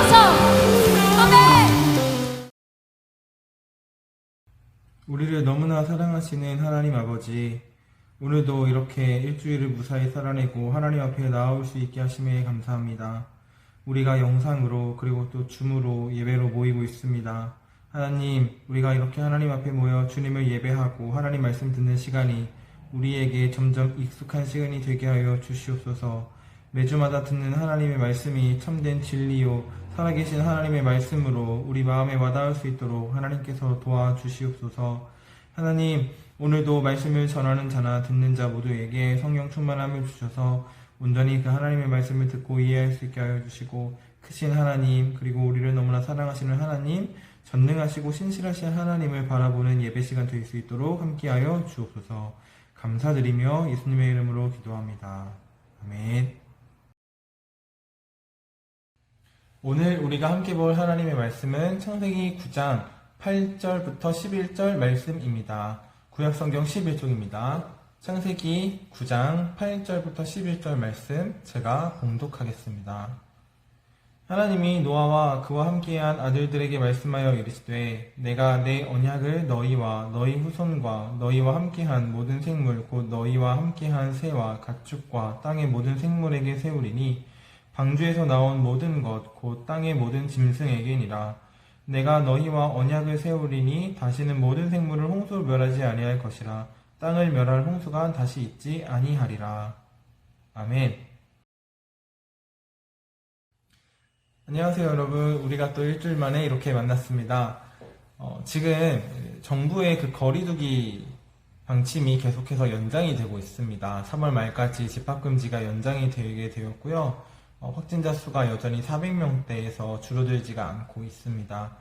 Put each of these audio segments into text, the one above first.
주시옵소서. 아멘. 우리를 너무나 사랑하시는 하나님 아버지, 오늘도 이렇게 일주일을 무사히 살아내고 하나님 앞에 나아올 수 있게 하심에 감사합니다. 우리가 영상으로 그리고 또 줌으로 예배로 모이고 있습니다. 하나님, 우리가 이렇게 하나님 앞에 모여 주님을 예배하고 하나님 말씀 듣는 시간이 우리에게 점점 익숙한 시간이 되게 하여 주시옵소서. 매주마다 듣는 하나님의 말씀이 참된 진리요 살아계신 하나님의 말씀으로 우리 마음에 와닿을 수 있도록 하나님께서 도와주시옵소서. 하나님, 오늘도 말씀을 전하는 자나 듣는 자 모두에게 성령 충만함을 주셔서 온전히 그 하나님의 말씀을 듣고 이해할 수 있게 하여 주시고, 크신 하나님, 그리고 우리를 너무나 사랑하시는 하나님, 전능하시고 신실하신 하나님을 바라보는 예배 시간 될 수 있도록 함께하여 주옵소서. 감사드리며 예수님의 이름으로 기도합니다. 아멘. 오늘 우리가 함께 볼 하나님의 말씀은 창세기 9장 8절부터 11절 말씀입니다. 구약성경 11쪽입니다. 창세기 9장 8절부터 11절 말씀 제가 봉독하겠습니다. 하나님이 노아와 그와 함께한 아들들에게 말씀하여 이르시되 내가 내 언약을 너희와 너희 후손과 너희와 함께한 모든 생물 곧 너희와 함께한 새와 가축과 땅의 모든 생물에게 세우리니 방주에서 나온 모든 것 곧 땅의 모든 짐승에게니라. 내가 너희와 언약을 세우리니 다시는 모든 생물을 홍수로 멸하지 아니할 것이라. 땅을 멸할 홍수가 다시 있지 아니하리라. 아멘. 안녕하세요 여러분. 우리가 또 일주일 만에 이렇게 만났습니다. 지금 정부의 그 거리두기 방침이 계속해서 연장이 되고 있습니다. 3월 말까지 집합금지가 연장이 되게 되었고요. 확진자 수가 여전히 400명대에서 줄어들지가 않고 있습니다.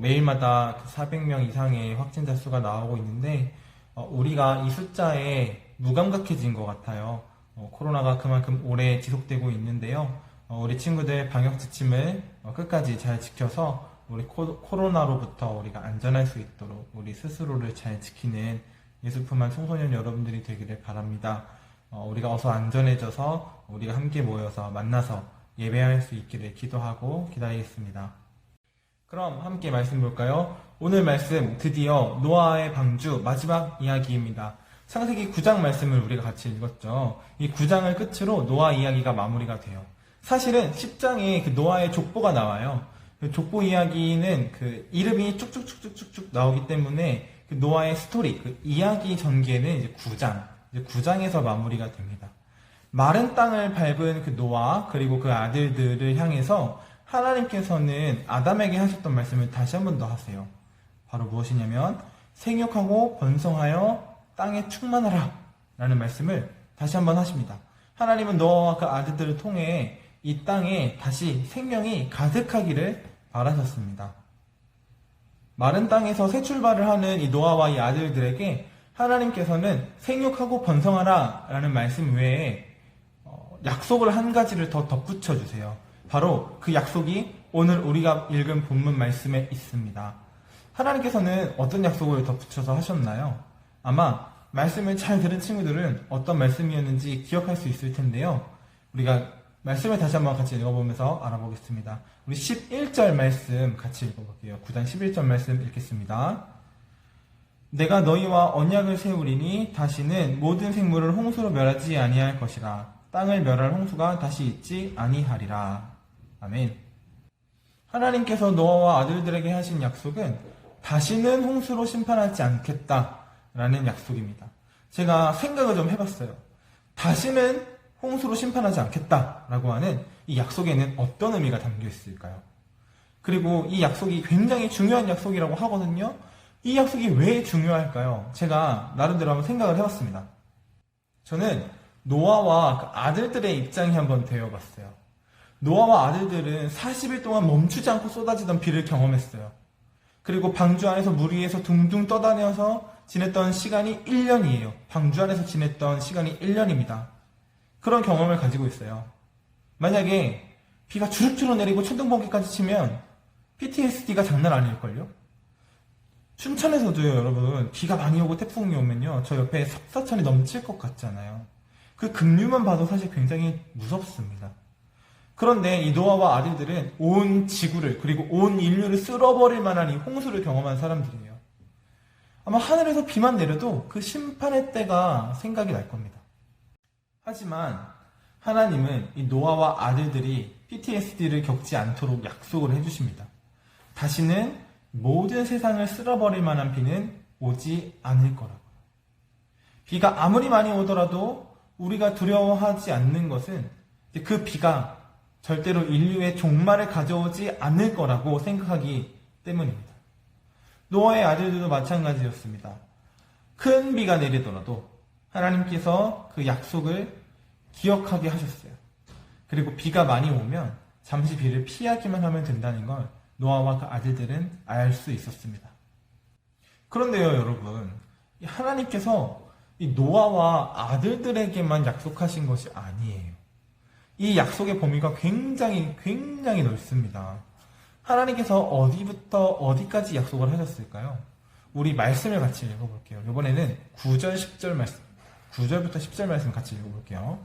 매일마다 400명 이상의 확진자 수가 나오고 있는데 우리가 이 숫자에 무감각해진 것 같아요. 코로나가 그만큼 오래 지속되고 있는데요. 우리 친구들 방역 지침을 끝까지 잘 지켜서 우리 코로나로부터 우리가 안전할 수 있도록 우리 스스로를 잘 지키는 예수품한 청소년 여러분들이 되기를 바랍니다. 우리가 어서 안전해져서 우리가 함께 모여서 만나서 예배할 수 있기를 기도하고 기다리겠습니다. 그럼 함께 말씀 볼까요? 오늘 말씀 드디어 노아의 방주 마지막 이야기입니다. 창세기 9장 말씀을 우리가 같이 읽었죠. 이 9장을 끝으로 노아 이야기가 마무리가 돼요. 사실은 10장에 그 노아의 족보가 나와요. 그 족보 이야기는 그 이름이 쭉쭉쭉쭉쭉 나오기 때문에 그 노아의 스토리, 그 이야기 전개는 이제 9장에서 마무리가 됩니다. 마른 땅을 밟은 그 노아 그리고 그 아들들을 향해서 하나님께서는 아담에게 하셨던 말씀을 다시 한 번 더 하세요. 바로 무엇이냐면 생육하고 번성하여 땅에 충만하라 라는 말씀을 다시 한 번 하십니다. 하나님은 노아와 그 아들들을 통해 이 땅에 다시 생명이 가득하기를 바라셨습니다. 마른 땅에서 새 출발을 하는 이 노아와 이 아들들에게 하나님께서는 생육하고 번성하라 라는 말씀 외에 약속을 한 가지를 더 덧붙여 주세요. 바로 그 약속이 오늘 우리가 읽은 본문 말씀에 있습니다. 하나님께서는 어떤 약속을 덧붙여서 하셨나요? 아마 말씀을 잘 들은 친구들은 어떤 말씀이었는지 기억할 수 있을 텐데요. 우리가 말씀을 다시 한번 같이 읽어보면서 알아보겠습니다. 우리 11절 말씀 같이 읽어볼게요. 9장 11절 말씀 읽겠습니다. 내가 너희와 언약을 세우리니 다시는 모든 생물을 홍수로 멸하지 아니할 것이라. 땅을 멸할 홍수가 다시 있지 아니하리라. 아멘. 하나님께서 노아와 아들들에게 하신 약속은 다시는 홍수로 심판하지 않겠다라는 약속입니다. 제가 생각을 좀 해봤어요. 다시는 홍수로 심판하지 않겠다라고 하는 이 약속에는 어떤 의미가 담겨 있을까요? 그리고 이 약속이 굉장히 중요한 약속이라고 하거든요. 이 약속이 왜 중요할까요? 제가 나름대로 한번 생각을 해봤습니다. 저는 노아와 그 아들들의 입장이 한번 되어봤어요. 노아와 아들들은 40일 동안 멈추지 않고 쏟아지던 비를 경험했어요. 그리고 방주 안에서 물 위에서 둥둥 떠다녀서 지냈던 시간이 1년이에요. 방주 안에서 지냈던 시간이 1년입니다. 그런 경험을 가지고 있어요. 만약에 비가 주룩주룩 내리고 천둥번개까지 치면 PTSD가 장난 아닐걸요? 춘천에서도요, 여러분, 비가 많이 오고 태풍이 오면요, 저 옆에 삽사천이 넘칠 것 같잖아요. 그 급류만 봐도 사실 굉장히 무섭습니다. 그런데 이 노아와 아들들은 온 지구를 그리고 온 인류를 쓸어버릴 만한 이 홍수를 경험한 사람들이에요. 아마 하늘에서 비만 내려도 그 심판의 때가 생각이 날 겁니다. 하지만 하나님은 이 노아와 아들들이 PTSD를 겪지 않도록 약속을 해주십니다. 다시는 모든 세상을 쓸어버릴 만한 비는 오지 않을 거라고요. 비가 아무리 많이 오더라도 우리가 두려워하지 않는 것은 그 비가 절대로 인류의 종말을 가져오지 않을 거라고 생각하기 때문입니다. 노아의 아들들도 마찬가지였습니다. 큰 비가 내리더라도 하나님께서 그 약속을 기억하게 하셨어요. 그리고 비가 많이 오면 잠시 비를 피하기만 하면 된다는 걸 노아와 그 아들들은 알 수 있었습니다. 그런데요, 여러분, 하나님께서 이 노아와 아들들에게만 약속하신 것이 아니에요. 이 약속의 범위가 굉장히 넓습니다. 하나님께서 어디부터 어디까지 약속을 하셨을까요? 우리 말씀을 같이 읽어볼게요. 이번에는 9절, 10절 말씀, 9절부터 10절 말씀 같이 읽어볼게요.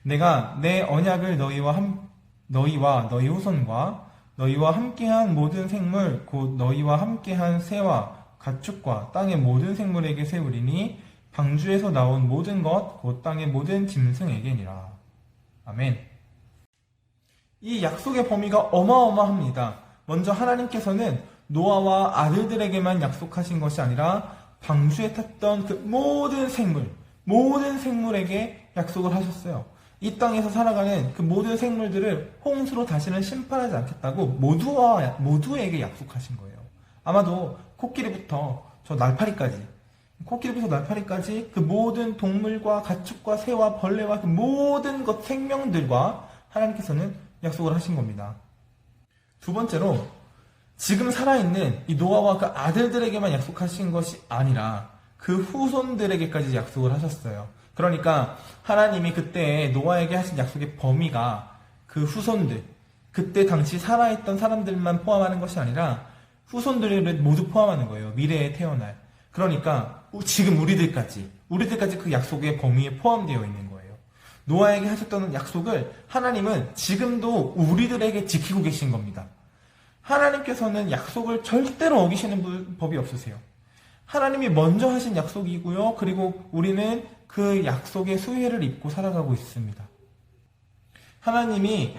내가 내 언약을 너희와 너희 후손과 너희와 함께한 모든 생물 곧 너희와 함께한 새와 가축과 땅의 모든 생물에게 세우리니 방주에서 나온 모든 것 곧 땅의 모든 짐승에게니라. 아멘. 이 약속의 범위가 어마어마합니다. 먼저 하나님께서는 노아와 아들들에게만 약속하신 것이 아니라 방주에 탔던 그 모든 생물에게 약속을 하셨어요. 이 땅에서 살아가는 그 모든 생물들을 홍수로 다시는 심판하지 않겠다고 모두에게 약속하신 거예요. 아마도 코끼리부터 날파리까지 그 모든 동물과 가축과 새와 벌레와 그 모든 것 생명들과 하나님께서는 약속을 하신 겁니다. 두 번째로 지금 살아있는 이 노아와 그 아들들에게만 약속하신 것이 아니라 그 후손들에게까지 약속을 하셨어요. 그러니까 하나님이 그때 노아에게 하신 약속의 범위가 그 후손들, 그때 당시 살아있던 사람들만 포함하는 것이 아니라 후손들을 모두 포함하는 거예요. 미래에 태어날. 그러니까 지금 우리들까지 그 약속의 범위에 포함되어 있는 거예요. 노아에게 하셨던 약속을 하나님은 지금도 우리들에게 지키고 계신 겁니다. 하나님께서는 약속을 절대로 어기시는 법이 없으세요. 하나님이 먼저 하신 약속이고요. 그리고 우리는 그 약속의 수혜를 입고 살아가고 있습니다. 하나님이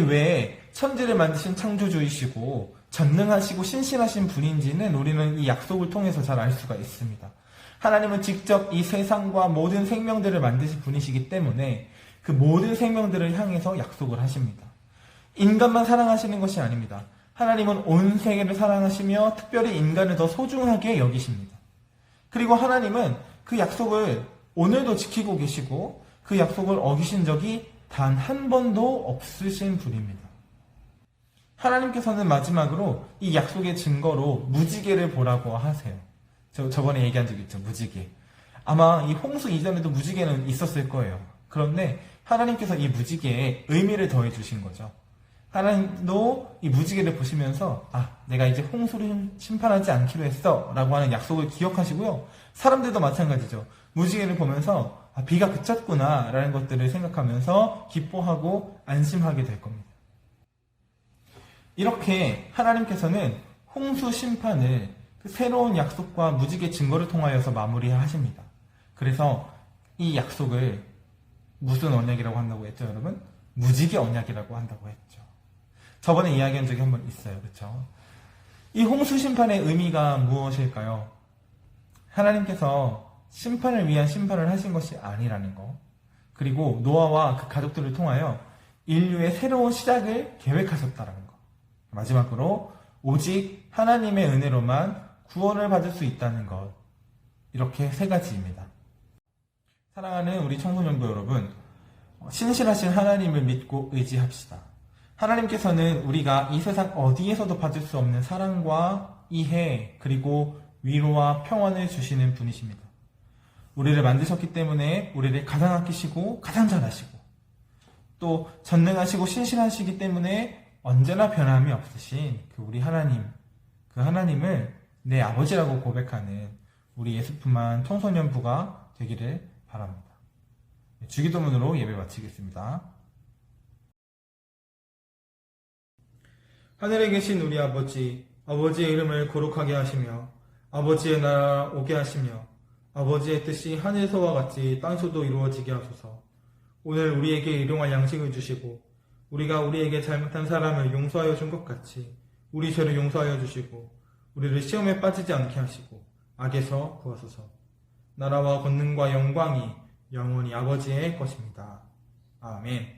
왜 천지를 만드신 창조주이시고 전능하시고 신실하신 분인지는 우리는 이 약속을 통해서 잘 알 수가 있습니다. 하나님은 직접 이 세상과 모든 생명들을 만드신 분이시기 때문에 그 모든 생명들을 향해서 약속을 하십니다. 인간만 사랑하시는 것이 아닙니다. 하나님은 온 세계를 사랑하시며 특별히 인간을 더 소중하게 여기십니다. 그리고 하나님은 그 약속을 오늘도 지키고 계시고 그 약속을 어기신 적이 단 한 번도 없으신 분입니다. 하나님께서는 마지막으로 이 약속의 증거로 무지개를 보라고 하세요. 저번에 얘기한 적 있죠, 무지개. 아마 이 홍수 이전에도 무지개는 있었을 거예요. 그런데 하나님께서 이 무지개에 의미를 더해 주신 거죠. 하나님도 이 무지개를 보시면서 내가 이제 홍수를 심판하지 않기로 했어 라고 하는 약속을 기억하시고요. 사람들도 마찬가지죠. 무지개를 보면서 비가 그쳤구나 라는 것들을 생각하면서 기뻐하고 안심하게 될 겁니다. 이렇게 하나님께서는 홍수 심판을 그 새로운 약속과 무지개 증거를 통하여서 마무리하십니다. 그래서 이 약속을 무슨 언약이라고 한다고 했죠, 여러분? 무지개 언약이라고 한다고 했죠. 저번에 이야기한 적이 한 번 있어요. 그렇죠? 이 홍수 심판의 의미가 무엇일까요? 하나님께서 심판을 위한 심판을 하신 것이 아니라는 거. 그리고 노아와 그 가족들을 통하여 인류의 새로운 시작을 계획하셨다는 거. 마지막으로 오직 하나님의 은혜로만 구원을 받을 수 있다는 것. 이렇게 세 가지입니다. 사랑하는 우리 청소년부 여러분, 신실하신 하나님을 믿고 의지합시다. 하나님께서는 우리가 이 세상 어디에서도 받을 수 없는 사랑과 이해 그리고 위로와 평안을 주시는 분이십니다. 우리를 만드셨기 때문에 우리를 가장 아끼시고 가장 잘 아시고 또 전능하시고 신실하시기 때문에 언제나 변함이 없으신 그 우리 하나님, 그 하나님을 내 아버지라고 고백하는 우리 예수품한 청소년부가 되기를 바랍니다. 주기도문으로 예배 마치겠습니다. 하늘에 계신 우리 아버지, 아버지의 이름을 거룩하게 하시며 아버지의 나라 오게 하시며 아버지의 뜻이 하늘에서와 같이 땅에서도 이루어지게 하소서. 오늘 우리에게 일용할 양식을 주시고 우리가 우리에게 잘못한 사람을 용서하여 준 것 같이 우리 죄를 용서하여 주시고 우리를 시험에 빠지지 않게 하시고 악에서 구하소서. 나라와 권능과 영광이 영원히 아버지의 것입니다. 아멘.